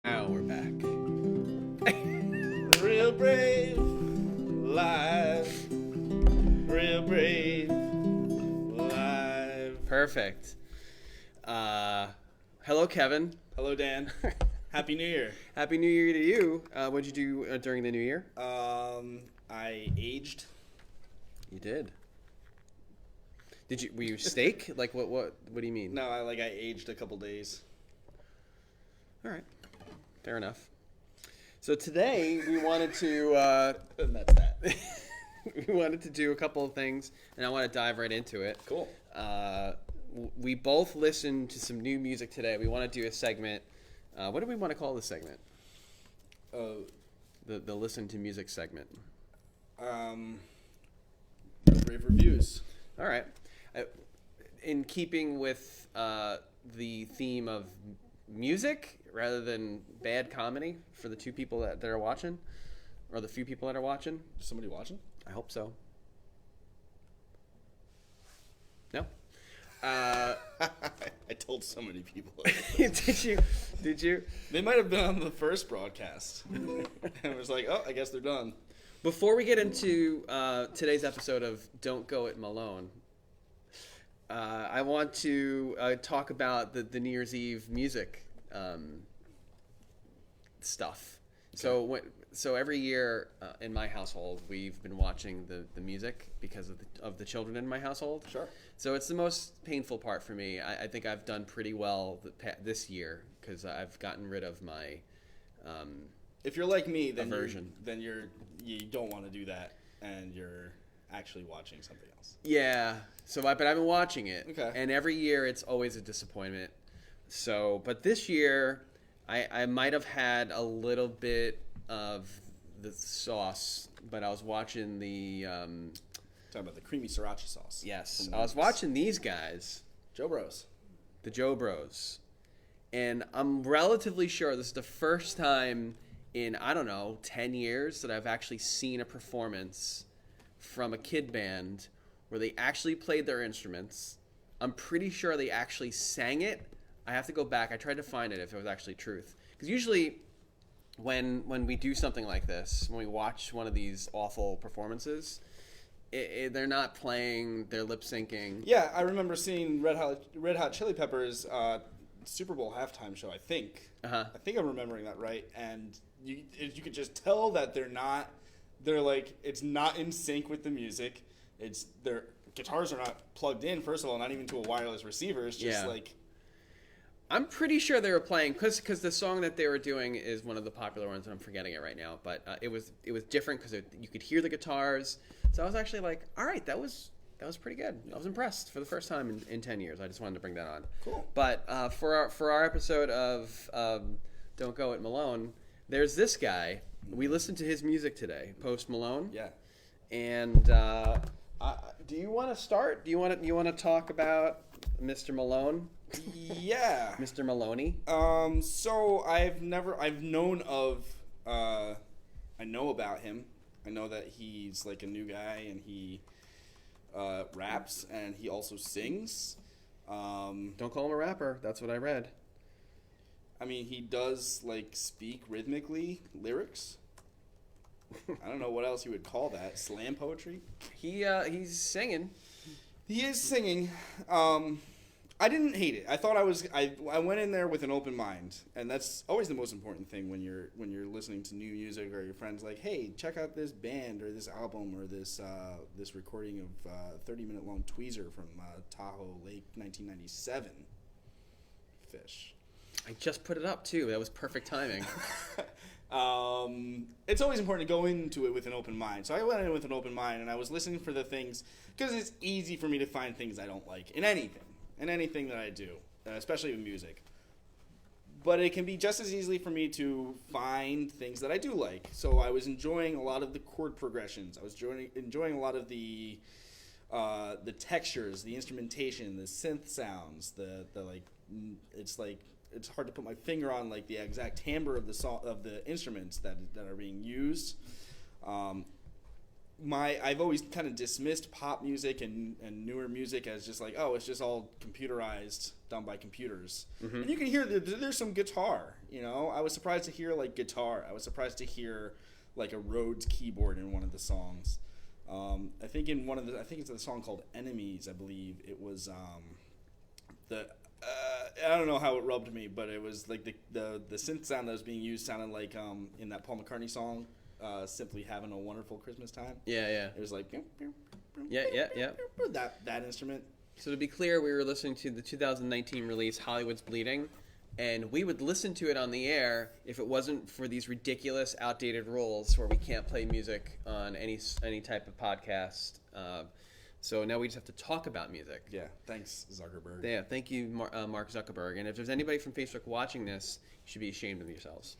Now we're back. Real brave, live. Real brave, live. Perfect. Hello, Kevin. Hello, Dan. Happy New Year. Happy New Year to you. What'd you do during the New Year? I aged. You did. Did you? Were you steak? Like what? What do you mean? No, I aged a couple days. All right. Fair enough. So today we wanted to And that's that. we wanted to do a couple of things, and I want to dive right into it. Cool. We both listened to some new music today. We want to do a segment. What do we want to call this segment? The listen to music segment. Rave reviews. All right. In keeping with the theme of music rather than bad comedy for the two people that are watching, or the few people that are watching. Is somebody watching? I hope so. No? I told so many people. Did you? They might have been on the first broadcast. And it was like, oh, I guess they're done. Before we get into today's episode of Don't Go It Malone, I want to talk about the New Year's Eve music stuff. Okay. So every year in my household, we've been watching the music because of the children in my household. Sure. So it's the most painful part for me. I think I've done pretty well this year because I've gotten rid of my if you're like me, then aversion. You don't want to do that, and you're actually watching something else. Yeah. But I've been watching it. Okay. And every year it's always a disappointment. So, but this year I might have had a little bit of the sauce, but I was watching the Talking about the creamy sriracha sauce. yes, I was watching these guys, Joe Bros. the Joe Bros, and I'm relatively sure this is the first time in, I don't know, 10 years that I've actually seen a performance from a kid band where they actually played their instruments. I'm pretty sure they actually sang it. I have to go back. I tried to find it if it was actually truth. Because usually when we do something like this, when we watch one of these awful performances, they're not playing, they're lip syncing. Yeah, I remember seeing Red Hot Chili Peppers Super Bowl halftime show, I think. Uh-huh. I think I'm remembering that right. And you could just tell that they're like, it's not in sync with the music. Their guitars are not plugged in, first of all, not even to a wireless receiver. It's just like... I'm pretty sure they were playing, because the song that they were doing is one of the popular ones, and I'm forgetting it right now. But it was different because you could hear the guitars. So I was actually like, all right, that was pretty good. I was impressed for the first time in 10 years. I just wanted to bring that on. Cool. But for our episode of Don't Go It Malone, there's this guy. We listened to his music today, Post Malone. Yeah. And do you want to start? Do you want to talk about Mr. Malone? Yeah. Mr. Maloney? So I know about him. I know that he's like a new guy, and he raps, and he also sings. Don't call him a rapper. That's what I read. I mean, he does like speak rhythmically, lyrics. I don't know what else you would call that. Slam poetry? He's singing. He is singing. I didn't hate it. I thought I went in there with an open mind, and that's always the most important thing when you're listening to new music, or your friends like, hey, check out this band or this album or this recording of 30-minute long tweezer from Tahoe Lake 1997. Fish. I just put it up too. That was perfect timing. It's always important to go into it with an open mind. So I went in with an open mind, and I was listening for the things, because it's easy for me to find things I don't like in anything that I do, especially with music. But it can be just as easily for me to find things that I do like. So I was enjoying a lot of the chord progressions. I was enjoying a lot of the textures, the instrumentation, the synth sounds, the it's hard to put my finger on like the exact timbre of the instruments that are being used. I've always kind of dismissed pop music and newer music as just like, oh, it's just all computerized, done by computers. Mm-hmm. And you can hear there's some guitar. You know, I was surprised to hear like guitar. I was surprised to hear like a Rhodes keyboard in one of the songs. I think it's a song called "Enemies." I believe it was I don't know how it rubbed me, but it was like the synth sound that was being used sounded like in that Paul McCartney song, "Simply Having a Wonderful Christmas Time." Yeah. It was like Yeah. that instrument. So to be clear, we were listening to the 2019 release "Hollywood's Bleeding," and we would listen to it on the air if it wasn't for these ridiculous, outdated rules where we can't play music on any type of podcast. So now we just have to talk about music. Yeah, thanks, Zuckerberg. Yeah, thank you, Mark Zuckerberg. And if there's anybody from Facebook watching this, you should be ashamed of yourselves.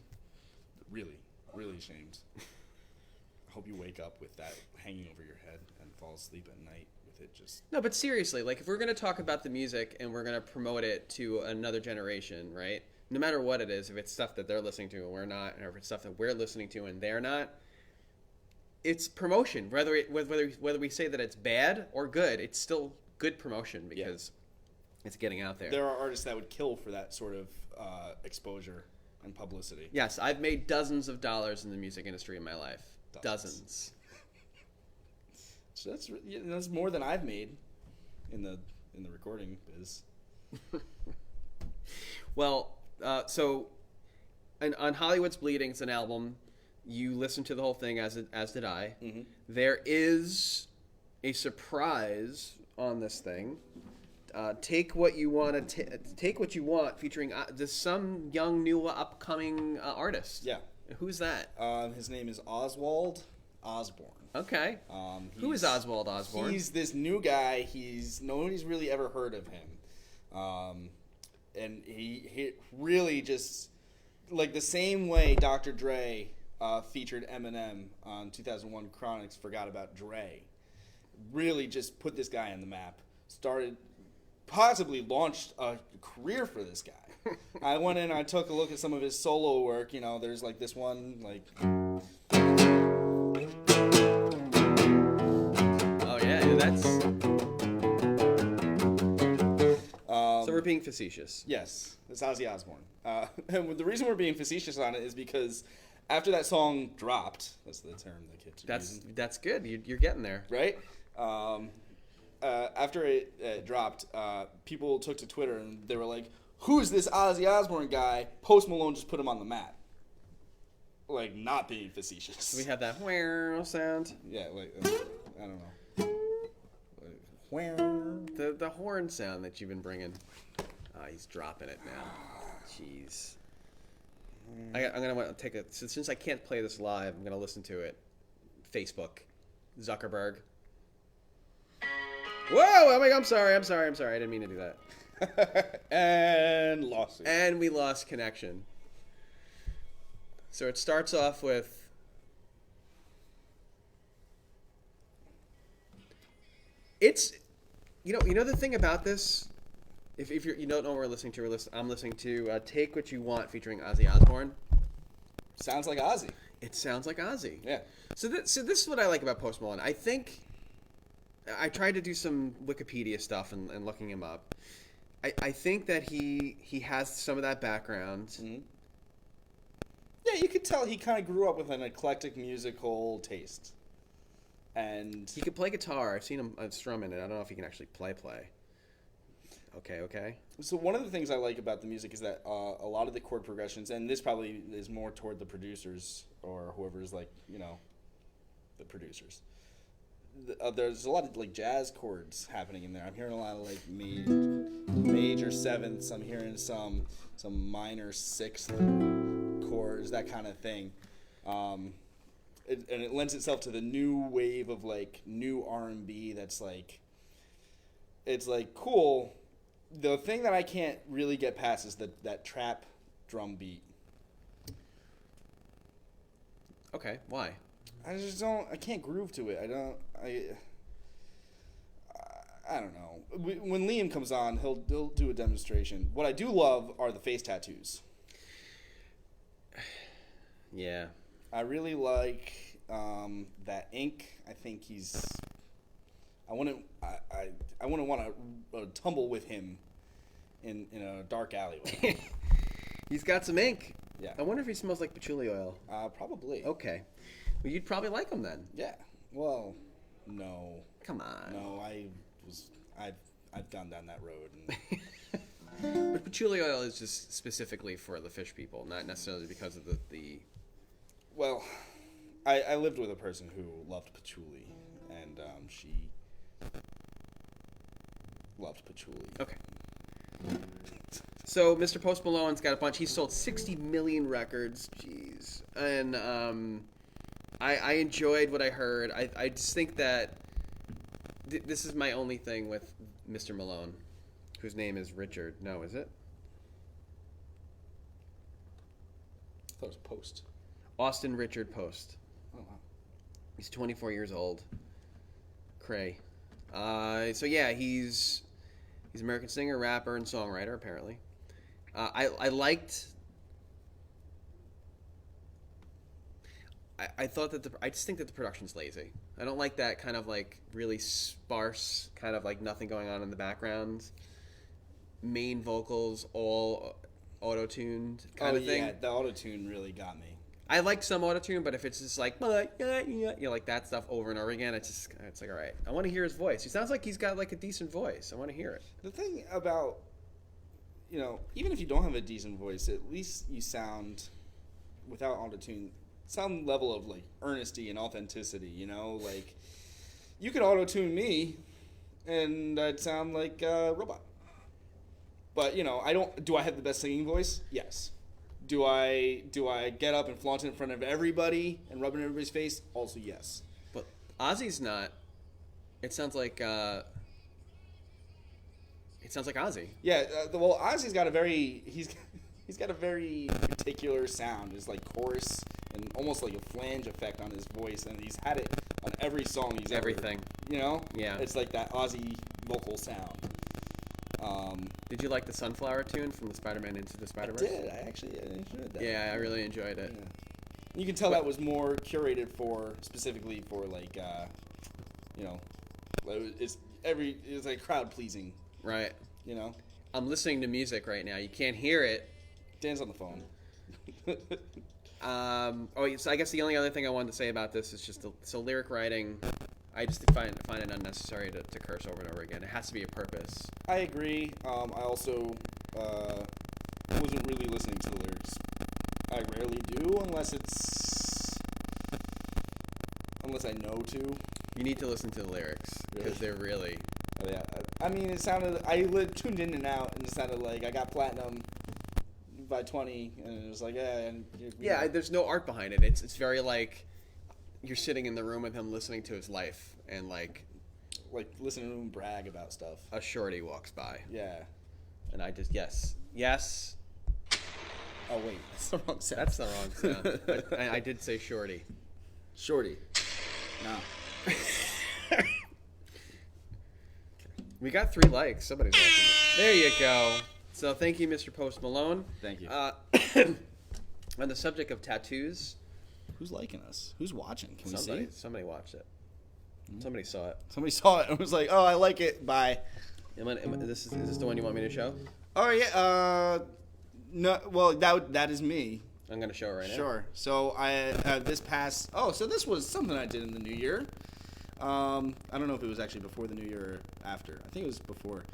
Really, really ashamed. I hope you wake up with that hanging over your head and fall asleep at night with it just... No, but seriously, like if we're going to talk about the music and we're going to promote it to another generation, right? No matter what it is, if it's stuff that they're listening to and we're not, or if it's stuff that we're listening to and they're not, it's promotion. Whether we say that it's bad or good, it's still good promotion because it's getting out there. There are artists that would kill for that sort of exposure and publicity. Yes, I've made dozens of dollars in the music industry in my life. Dozens. So that's more than I've made in the recording biz. Well, so on Hollywood's Bleeding, it's an album. You listened to the whole thing, as did I. Mm-hmm. There is a surprise on this thing. Take what you want take what you want, featuring some young, new, upcoming artist. Yeah. Who's that? His name is Oswald Osborne. Okay. Who is Oswald Osborne? He's this new guy. Nobody's really ever heard of him. And he really just, like the same way Dr. Dre featured Eminem on 2001 Chronics, Forgot About Dre, really just put this guy on the map. Possibly launched a career for this guy. I went in, I took a look at some of his solo work. You know, there's like this one, like... Oh, yeah, that's... So we're being facetious. Yes, it's Ozzy Osbourne. And the reason we're being facetious on it is because after that song dropped, that's the term the kids are using. That's good. You're getting there. Right? After it dropped, people took to Twitter and they were like, "Who's this Ozzy Osbourne guy? Post Malone just put him on the map." Like, not being facetious. We have that where sound. Yeah, like, I don't know. Where? The horn sound that you've been bringing. He's dropping it now. Jeez. I'm gonna take a since I can't play this live. I'm gonna listen to it. Facebook, Zuckerberg. Whoa! Oh my God, I'm sorry. I didn't mean to do that. And lost it. And we lost connection. So it starts off with. It's, you know the thing about this. If you don't know what we're listening to, I'm listening to "Take What You Want" featuring Ozzy Osbourne. Sounds like Ozzy. It sounds like Ozzy. Yeah. So this is what I like about Post Malone. I think I tried to do some Wikipedia stuff and looking him up. I think that he has some of that background. Mm-hmm. Yeah, you could tell he kind of grew up with an eclectic musical taste. And he can play guitar. I've seen him strumming it. I don't know if he can actually play. Okay. So one of the things I like about the music is that a lot of the chord progressions, and this probably is more toward the producers or whoever's like, the producers. There's a lot of like jazz chords happening in there. I'm hearing a lot of like major sevenths. I'm hearing some minor sixth chords, that kind of thing. And it lends itself to the new wave of like new R&B that's like, it's like cool. The thing that I can't really get past is that trap drum beat. Okay, why? I can't groove to it. I don't know. When Liam comes on, he'll do a demonstration. What I do love are the face tattoos. Yeah. I really like that ink. I think he's. I wouldn't want to tumble with him in a dark alleyway. He's got some ink. Yeah. I wonder if he smells like patchouli oil. Probably. Okay. Well, you'd probably like him then. Yeah. Well, no. Come on. No, I've gone down that road. But patchouli oil is just specifically for the fish people, not necessarily because of the... Well, I lived with a person who loved patchouli, and she loved patchouli. Okay. So Mr. Post Malone's got a bunch. He's sold 60 million records. Jeez. And I enjoyed what I heard. I just think that this is my only thing with Mr. Malone, whose name is Richard. No, is it? I thought it was Post. Austin Richard Post. Oh, wow. He's 24 years old. Cray. So yeah, he's an American singer, rapper, and songwriter, apparently. I liked... I thought that I just think that the production's lazy. I don't like that kind of like really sparse, kind of like nothing going on in the background. Main vocals all auto-tuned kind of thing. Yeah, the auto-tune really got me. I like some autotune, but if it's just like, like that stuff over and over again, it's like, all right, I want to hear his voice. He sounds like he's got like a decent voice. I want to hear it. The thing about, even if you don't have a decent voice, at least you sound, without autotune, some level of like earnesty and authenticity, like you could auto-tune me and I'd sound like a robot. But, do I have the best singing voice? Yes. Do I get up and flaunt it in front of everybody and rub it in everybody's face? Also, yes. But Ozzy's not. It sounds like Ozzy. Yeah. Well, Ozzy's got a very he's got a very particular sound. It's like chorus and almost like a flange effect on his voice, and he's had it on every song he's everything. Ever, Yeah. It's like that Ozzy vocal sound. Did you like the Sunflower tune from the Spider-Man Into the Spider-Verse? I did. I enjoyed that. Yeah, I really enjoyed it. Yeah. You can tell that was more curated specifically for like, it's like crowd pleasing. Right. I'm listening to music right now. You can't hear it. Dan's on the phone. So I guess the only other thing I wanted to say about this is just so lyric writing. I just find it unnecessary to curse over and over again. It has to be a purpose. I agree. I also wasn't really listening to the lyrics. I rarely do unless I know to. You need to listen to the lyrics because they're really. Oh, yeah. I mean, it sounded. I tuned in and out, and it sounded like I got platinum by 20, and it was like, yeah. There's no art behind it. It's very like you're sitting in the room with him listening to his life, and like listening to him brag about stuff. A shorty walks by. Yeah. And I just yes. Oh wait, that's the wrong sound. That's the wrong sound. I did say shorty. Shorty. No. We got 3 likes. Somebody's liking it. There you go. So thank you, Mr. Post Malone. Thank you. On the subject of tattoos. Who's liking us? Who's watching? Can we see? Somebody watched it. Somebody saw it. Somebody saw it and was like, "Oh, I like it." Bye. Is this the one you want me to show? Oh yeah. No. Well, that is me. I'm gonna show it right now. Sure. So so this was something I did in the new year. I don't know if it was actually before the new year or after. I think it was before.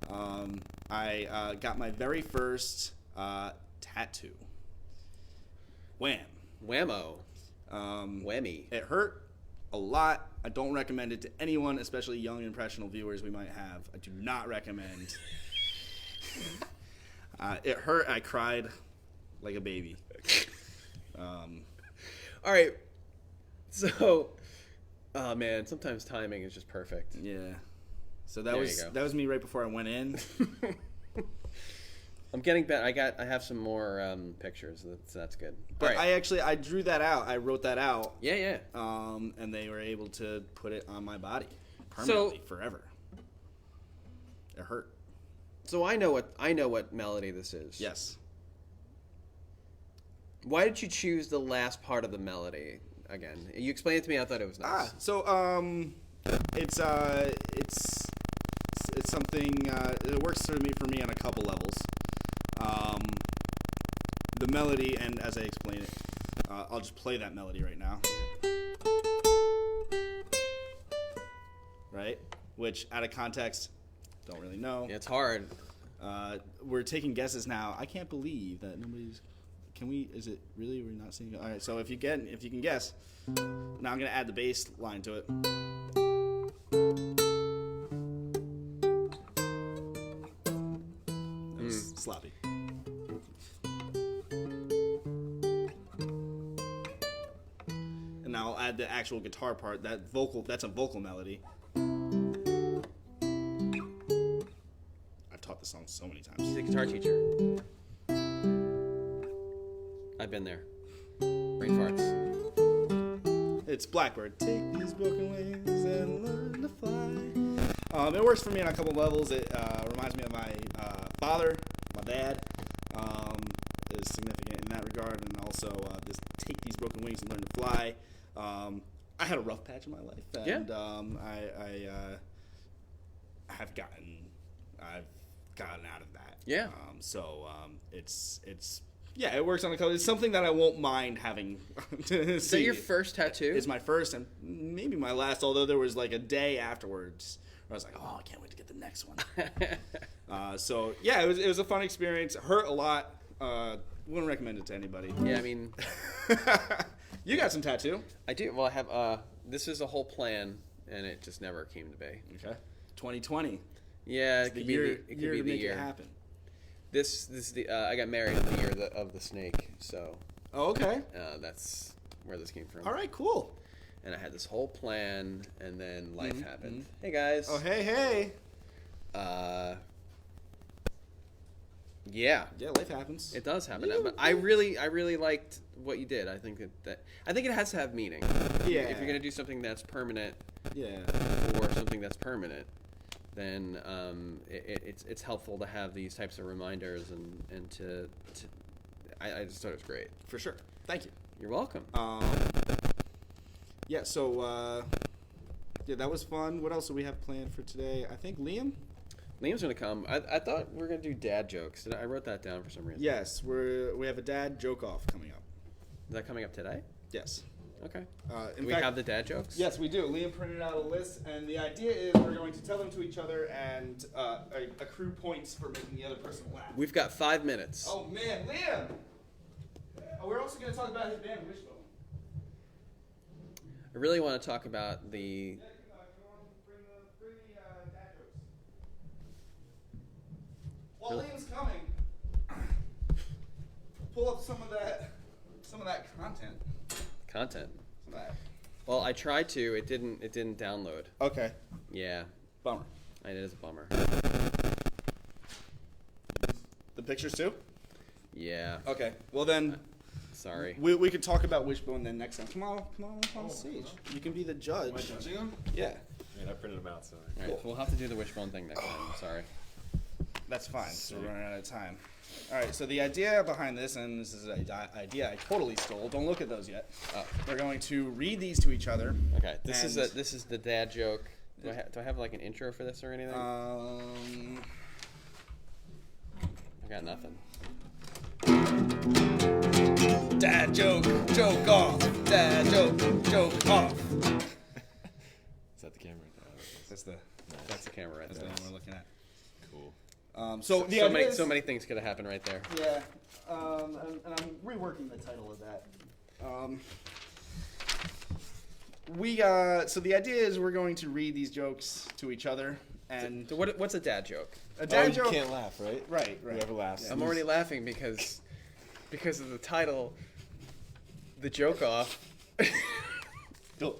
I got my very first tattoo. Wham. Whammo. Whammy. It hurt a lot. I don't recommend it to anyone, especially young impressionable viewers we might have. I do not recommend. It hurt. I cried like a baby. All right. So, oh man, sometimes timing is just perfect. Yeah. So that was me right before I went in. I'm getting better. I have some more pictures. That's good. But right. I drew that out. I wrote that out. Yeah. And they were able to put it on my body permanently forever. It hurt. So I know what melody this is. Yes. Why did you choose the last part of the melody? again. You explained it to me. I thought it was nice. So it's something it works for me on a couple levels. The melody, and as I explain it, I'll just play that melody right now. Right? Which, out of context, don't really know. Yeah, it's hard. We're taking guesses now. I can't believe that nobody's. Can we? Is it really? We're not seeing it. All right. So if you can guess, now I'm gonna add the bass line to it. That was sloppy. And now I'll add the actual guitar part. That's a vocal melody. I've taught this song so many times. He's a guitar teacher. I've been there. Brain farts. It's Blackbird. Take these broken wings and learn to fly. It works for me on a couple levels. It reminds me of my father, my dad. Is significant in that regard, and also this take these broken wings and learn to fly. I had a rough patch in my life, and I've gotten out of that. Yeah. Yeah, it works on a couple. It's something that I won't mind having. Is that your first tattoo? It's my first and maybe my last, although there was like a day afterwards where I was like, oh, I can't wait to get the next one. It was a fun experience. It hurt a lot. Wouldn't recommend it to anybody. Yeah, I mean... You got some tattoo. I do. Well, I have... this is a whole plan, and it just never came to be. Okay. 2020. Yeah, it could be the year. It happen. I got married in the year of the snake, so... Oh, okay. That's where this came from. All right, cool. And I had this whole plan, and then life happened. Hey, guys. Oh, hey. Yeah. Yeah, life happens. It does happen. Yeah. But I really liked what you did. I think I think it has to have meaning. Yeah. If you're gonna do something that's permanent, yeah, or something that's permanent, then it's helpful to have these types of reminders and to I just thought it was great. For sure. Thank you. You're welcome. Yeah. So that was fun. What else do we have planned for today? I think Liam's gonna come. I thought we were gonna do dad jokes. I wrote that down for some reason. Yes, we have a dad joke off coming up. Is that coming up today? Yes. Okay. In we fact, have the dad jokes? Yes, we do. Liam printed out a list, and the idea is we're going to tell them to each other and accrue points for making the other person laugh. We've got 5 minutes. Oh man, Liam! We're also going to talk about his band Wishbone. I really want to talk about the... Bring the dad jokes. While Liam's coming, pull up some of that content. Content. Well, I tried to. It didn't download. Okay. Yeah. Bummer. It is a bummer. The pictures too? Yeah. Okay. Well then. Sorry. We could talk about Wishbone then next time. Come on stage. You can be the judge. Am I judging them? Yeah. I mean, I printed them out, so. All right. We'll have to do the wishbone thing next time. Sorry. That's fine. So we're running out of time. All right, so the idea behind this, and this is an idea I totally stole. Don't look at those yet. Oh. We're going to read these to each other. Okay. This is the dad joke. Do I have like an intro for this or anything? I got nothing. Dad joke off. Dad joke off. Is that the camera? That's the camera right that's there. the one we're looking at. Cool. So many things could have happened right there. Yeah, and I'm reworking the title of that. So the idea is we're going to read these jokes to each other, and So what's a dad joke? a dad you joke. can't laugh, right? Right. Whoever laughs. I'm already laughing because of the title, the joke off. And the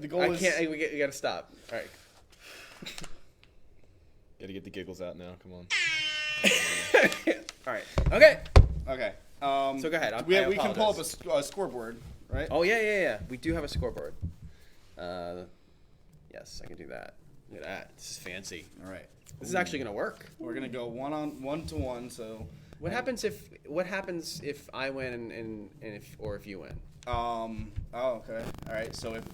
goal is. We gotta stop. All right. Gotta get the giggles out now. Come on. All right. Okay. Okay. So go ahead. We I can pull up apologize. a scoreboard, right? Oh yeah. We do have a scoreboard. Yes, I can do that. Look at that. This is fancy. All right. This is actually gonna work. We're gonna go one to one. So What happens if I win and if you win? Oh, okay. All right. So if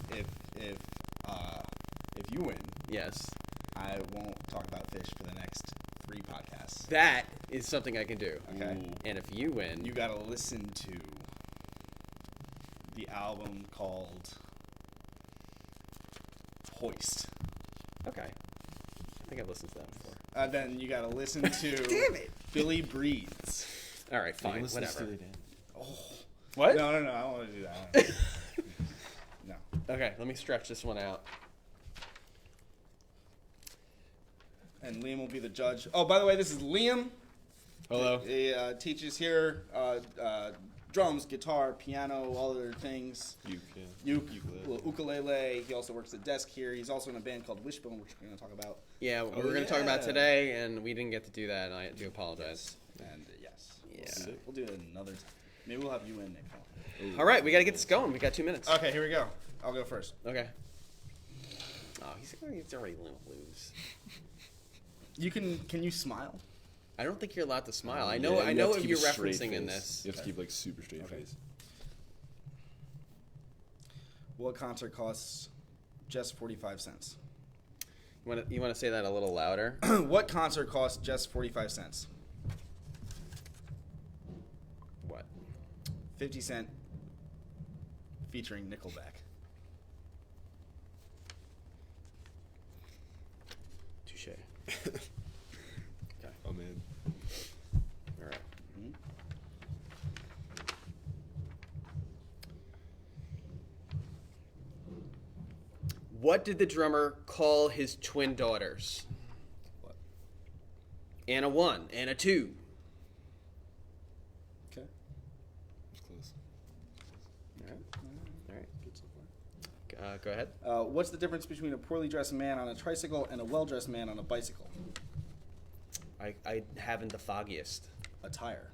you win, Yes. I won't talk about fish for the next 3 podcasts. That is something I can do. Okay. Ooh. And if you win, You gotta listen to the album called Hoist. okay. I think I've listened to that before. Then you gotta listen to Damn it. Billy Breathes. All right, You fine, listen to whatever. Steely Dan. What? No, I don't want to do that. No. Okay, let me stretch this one out. And Liam will be the judge. Oh, by the way, this is Liam. Hello. He teaches here drums, guitar, piano, all other things. Ukulele. He also works the desk here. He's also in a band called Wishbone, which we're going to talk about. Yeah, we're going to talk about today, and we didn't get to do that, and I do apologize. And yes. Yeah. We'll do it another time. Maybe we'll have you and Nick on. All right, we got to get this going. We got 2 minutes. Okay, here we go. I'll go first. Okay. Oh, he's already going to lose. Can you smile? I don't think you're allowed to smile. I Yeah, know you have what to keep you're a straight referencing in face. this. You have to keep like super straight Okay. face. What concert costs just 45 cents? You want to say that a little louder? What concert costs just 45 cents? What? 50 Cent featuring Nickelback. Touche. Oh man. All right. What did the drummer call his twin daughters? What? Anna 1, Anna 2. Okay. It's close. All right. All right. Good so far. Go ahead. What's the difference between a poorly dressed man on a tricycle and a well-dressed man on a bicycle? I haven't the foggiest. A tire.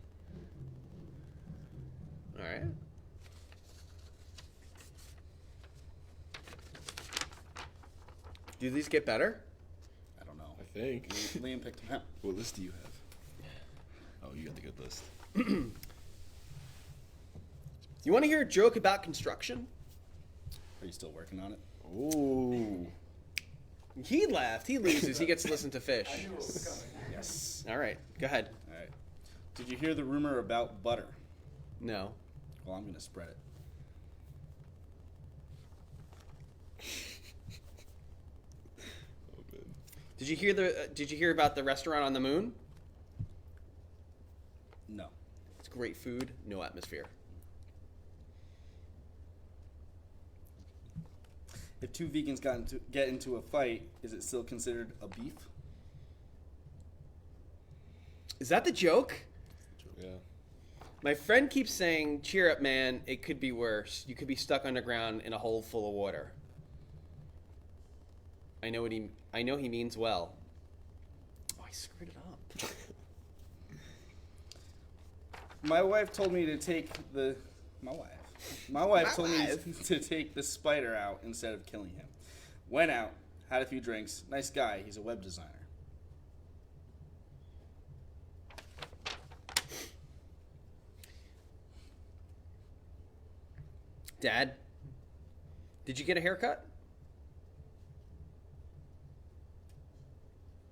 All right. Do these get better? I don't know. I think. Liam picked him out. What list do you have? Oh, you got the good list. You want to hear a joke about construction? Are you still working on it? Ooh. He laughed. He loses. He gets to listen to fish. Yes. All right. Go ahead. All right. Did you hear the rumor about butter? No. Well, I'm going to spread it. Oh man. Did you hear about the restaurant on the moon? No. It's great food, no atmosphere. If 2 vegans get into a fight, is it still considered a beef? Is that the joke? Yeah. My friend keeps saying, "Cheer up, man. It could be worse. You could be stuck underground in a hole full of water." I know he means well. Oh, I screwed it up. My wife told me to take the to take the spider out instead of killing him. Went out, had a few drinks. Nice guy. He's a web designer. Dad, did you get a haircut?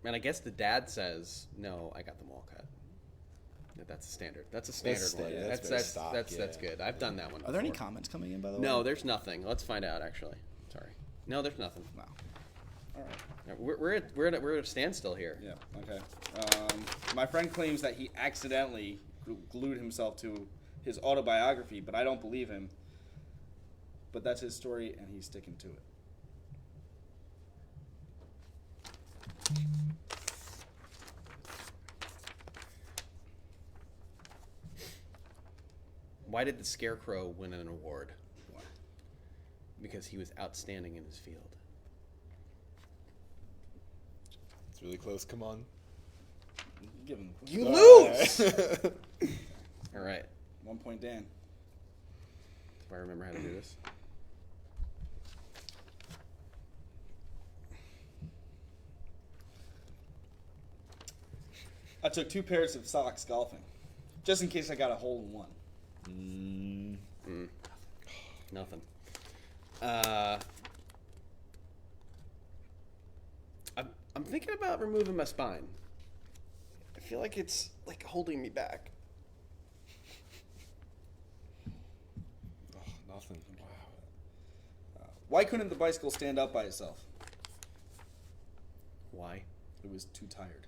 And I guess the dad says, "No, I got them all cut." That's a standard. That's a standard That's one. standard. That's That's very stock, that's yeah. good. I've done that one. Are there any before. comments coming in, by the way? No, there's nothing. Let's find out. Actually, sorry. No, there's nothing. No. All right. We're at a standstill here. Yeah. Okay. My friend claims that he accidentally glued himself to his autobiography, but I don't believe him. But that's his story, and he's sticking to it. Why did the Scarecrow win an award? Why? Because he was outstanding in his field. It's really close. Come on. Give him You lose. All right. 1 point, Dan. If I remember how to do this. I took 2 pairs of socks golfing. Just in case I got a hole in one. Nothing. I'm thinking about removing my spine. I feel like it's like holding me back. Nothing. Wow. Why couldn't the bicycle stand up by itself? Why? It was too tired.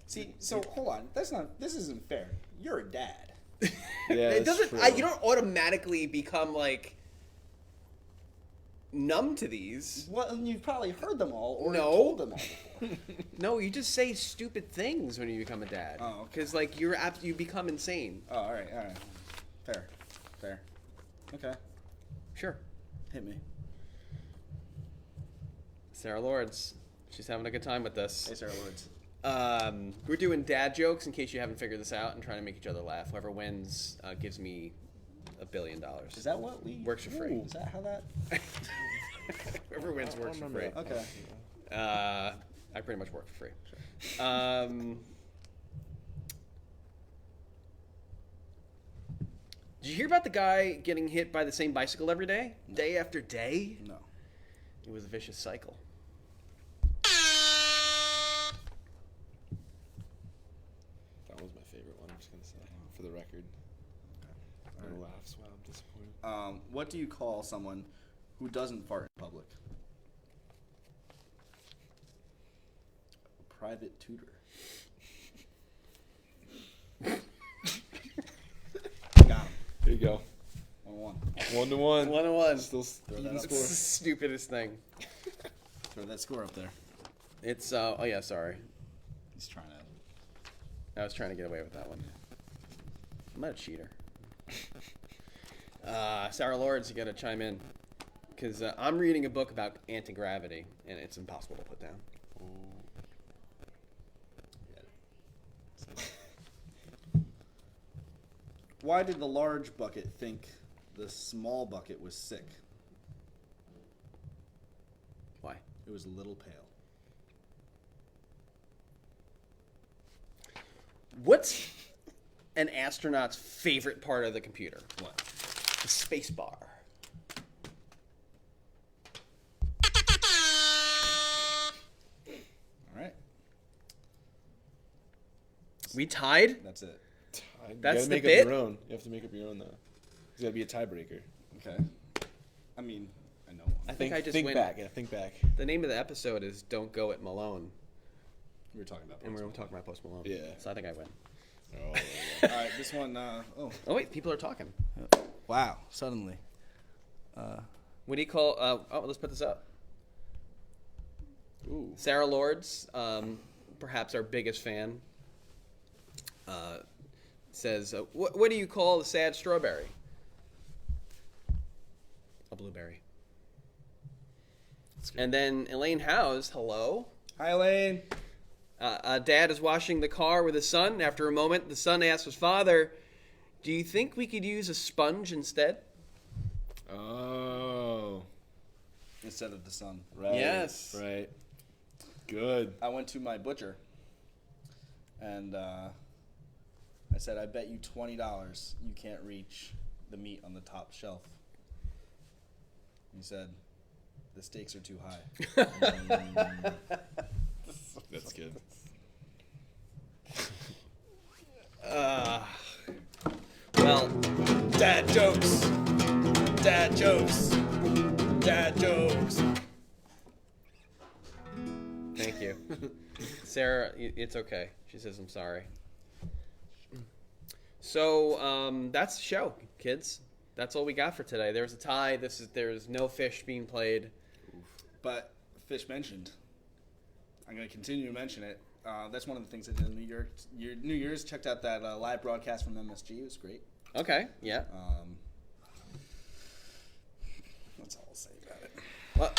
See, so hold on. This isn't fair. You're a dad. Yeah, It that's doesn't. true. You don't automatically become like numb to these. Well, you've probably heard them all or No. told them all before. No, you just say stupid things when you become a dad. Oh, okay. Because like you become insane. Oh, all right. Fair. Okay, Sure. hit me. Sarah Lords, she's having a good time with this. Hey, Sarah Lords. We're doing dad jokes in case you haven't figured this out and trying to make each other laugh. Whoever wins gives me $1 billion. Is that what we Works for free. Ooh, is that how that? Whoever wins works for free. Okay. I pretty much work for free. Did you hear about the guy getting hit by the same bicycle every day? Day after day? No. It was a vicious cycle. That was my favorite one. I'm just gonna say for the record. No laughs. Wow, I'm disappointed. What do you call someone who doesn't fart in public? A private tutor. Got him. Here you go. 1-1. 1-1. 1-1. Still even It's score. the stupidest thing. Throw that score up there. It's oh yeah, sorry. He's trying to. I was trying to get away with that one. I'm not a cheater. Sarah Lords, you gotta chime in. Because I'm reading a book about anti-gravity, and it's impossible to put down. Why did the large bucket think the small bucket was sick? Why? It was a little pale. What's an astronaut's favorite part of the computer? What? The space bar. All right. We tied? That's it. You That's gotta the make bit? up your own. You have to make up your own though. There's gotta be a tiebreaker. Okay. I mean, I know. I think I just think went. back. Yeah, think back. The name of the episode is "Don't Go at Malone," We were talking about. and we're talking about Post Malone. Yeah. So I think I win. Oh, All right, this one. Oh. Oh wait, people are talking. Wow! Suddenly. What do you call? Oh, let's put this up. ooh. Sarah Lords, perhaps our biggest fan, says, what do you call the sad strawberry? A blueberry. And then Elaine Howes, hello. Hi, Elaine. Dad is washing the car with his son. After a moment, the son asks his father, do you think we could use a sponge instead? Oh. Instead of the sun. Right. Yes. Right. Good. I went to my butcher, and I said, "I bet you $20 you can't reach the meat on the top shelf." He said, "The stakes are too high." That's good. Well, Dad jokes. Dad jokes. Dad jokes. thank you. Sarah, it's okay. She says, I'm sorry. So, that's the show, kids. That's all we got for today. There's a tie. There's no fish being played. But fish mentioned. I'm going to continue to mention it. That's one of the things I did in New Year's. Checked out that live broadcast from MSG. It was great. Okay, yeah. That's all I'll say about it. Well,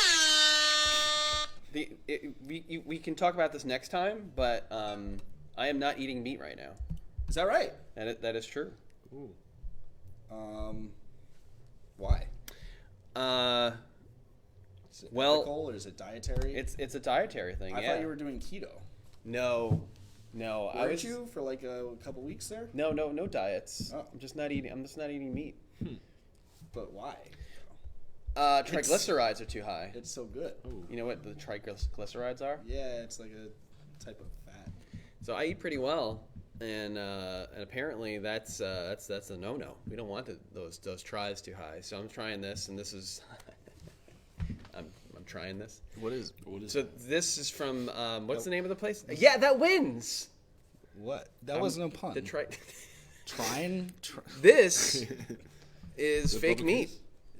we can talk about this next time, but I am not eating meat right now. Is that right? That is true. Ooh. Why? Is it Well, ethical or is it dietary? It's a dietary thing. I yeah. thought you were doing keto. No, No, I Weren't was. you for like a couple weeks there? No diets. Oh. I'm just not eating meat. But why? Triglycerides are too high. It's so good. Ooh. You know what the triglycerides are? Yeah, it's like a type of fat. So I eat pretty well, and apparently that's a no-no. We don't want those tries too high. So I'm trying this, and this is I'm trying this. What is So this is from what's the name of the place? Yeah, that wins. What? That wasn't a pun. The This is The fake Bubba meat.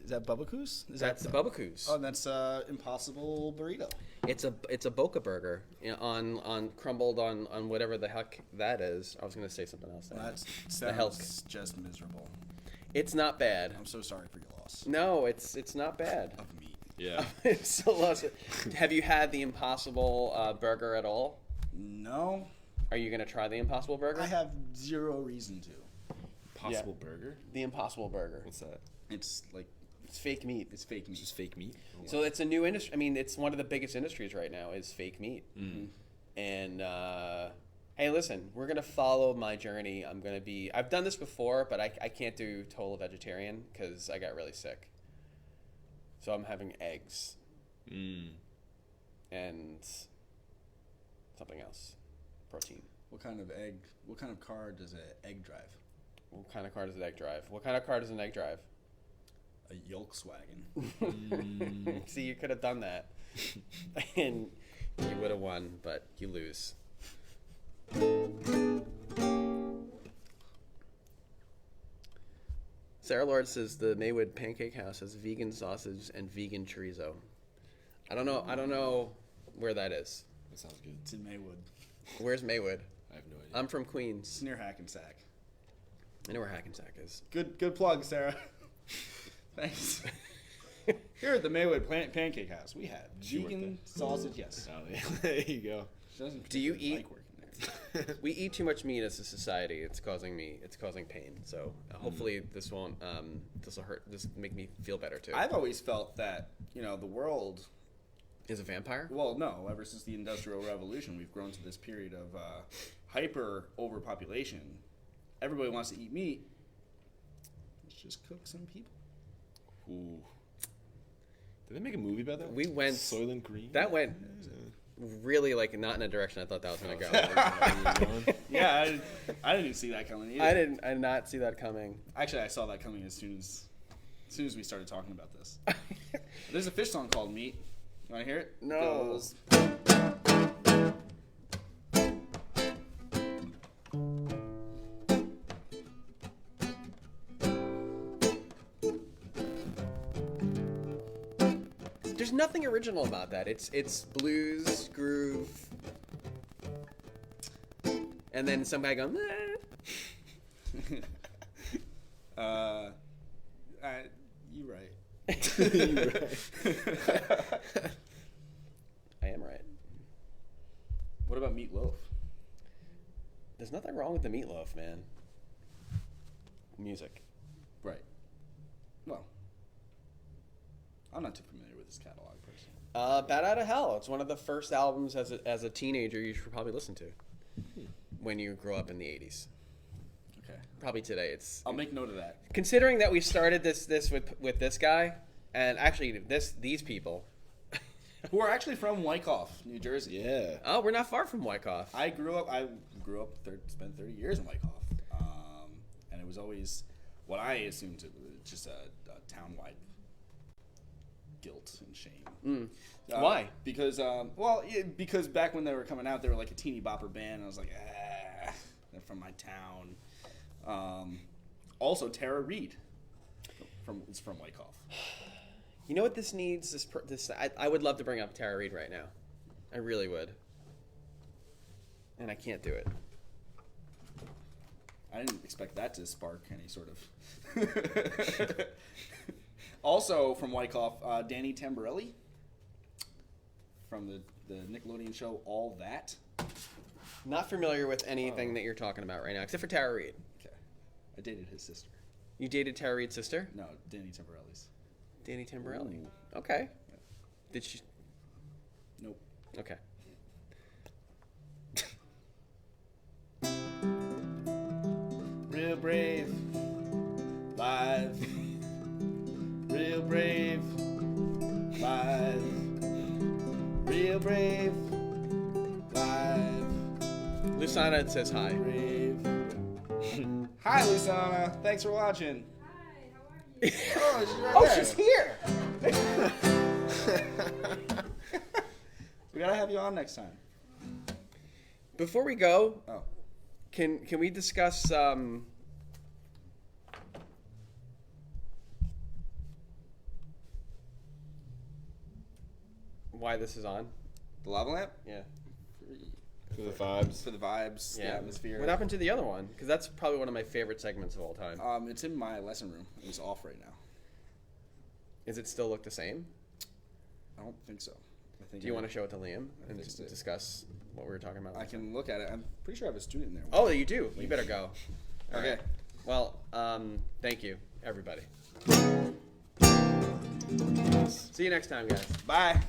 Is that Bubba Coos? That's the Bubba Coos. Oh, that's Impossible Burrito. It's a Boca burger, on crumbled on whatever the heck that is. I was gonna say something else. That The Helk. sounds just miserable. It's not bad. I'm so sorry for your loss No, it's not bad. of meat. Yeah. It's a loss. Have you had the Impossible burger at all? No, Are you gonna try the Impossible burger? I have zero reason to. Possible burger? The Impossible burger. What's that? It's like It's fake meat. it's fake It's meat. just fake meat? Oh, So it's a new industry. I mean, it's one of the biggest industries right now is fake meat. Mm. And hey, listen, we're gonna follow my journey. I've done this before, but I can't do total vegetarian because I got really sick. So I'm having eggs Mm. and something else, protein. What kind of car does an egg drive? What kind of car does an egg drive? What kind of car does an egg drive? A Volkswagen. See, you could have done that, and you would have won, but you lose. Sarah Lord says the Maywood Pancake House has vegan sausage and vegan chorizo. I don't know where that is. That sounds good. It's in Maywood. Where's Maywood? I have no idea. I'm from It's Queens. near Hackensack. I know where Hackensack is. Good plug, Sarah. Thanks. Here at the Maywood Pancake House, we have She worked vegan sausage. Yes. Oh, yeah. There you go. She doesn't Do you particularly eat- like working there. We eat too much meat as a society. It's causing pain. So hopefully this won't. This will hurt. This will make me feel better too. I've always felt that the world. Is a vampire? Well, no. Ever since the Industrial Revolution, we've grown to this period of hyper overpopulation. Everybody wants to eat meat. Let's just cook some people. Ooh. Did they make a movie about that? We went- Soylent Green? That went really not in a direction I thought that was gonna go. Yeah, I didn't see that coming either. I did not see that coming. Actually, I saw that coming as soon as we started talking about this. There's a Fish song called Meat. You want to hear it? No. It goes, There's nothing original about that. It's blues groove, and then some guy going. you're right. I am right. What about Meatloaf? There's nothing wrong with the meatloaf, man. Music. Right. Well, I'm not too familiar with his catalog personally. Bat Out of Hell. It's one of the first albums as a teenager you should probably listen to when you grow up in the 80s. Okay. Probably today. It's I'll make note of that. considering that we started this with this guy, and actually these people. Who are actually from Wyckoff, New Jersey. Yeah. Oh, we're not far from Wyckoff. I grew up. Spent 30 years in Wyckoff, and it was always what I assumed it was just a town-wide guilt and shame. Why? Because because back when they were coming out, they were like a teeny bopper band. And I was like, they're from my town. Also, Tara Reid is from Wyckoff. You know what this needs? I would love to bring up Tara Reid right now. I really would. And I can't do it. I didn't expect that to spark any sort of. Also from Wyckoff, Danny Tamborelli from the Nickelodeon show All That. Not familiar with anything that you're talking about right now, except for Tara Reid. Okay, I dated his sister. You dated Tara Reid's sister? No, Danny Tamborelli's. Danny Tamborelli. Ooh. Okay. Did she? Nope. Okay. brave. Live. Real brave. Live. Real brave. Live. Lusana says hi. Brave. Hi, Lusana. Thanks for watching. Hi, how are you? Oh, she's right Oh, there. she's here. We gotta have you on next time. Before we go, Oh. can we discuss why this is on? The lava lamp? Yeah. For the vibes. For the vibes, the atmosphere. What happened to the other one? Because that's probably one of my favorite segments of all time. It's in my lesson room. It's off right now. Is it still look the same? I don't think so. I think Do you want to show it to Liam and fixed it. discuss what we were talking about? I can look at it. I'm pretty sure I have a student in there. Oh, you do. You better go. All Okay. right. Well, thank you, everybody. See you next time, guys. Bye.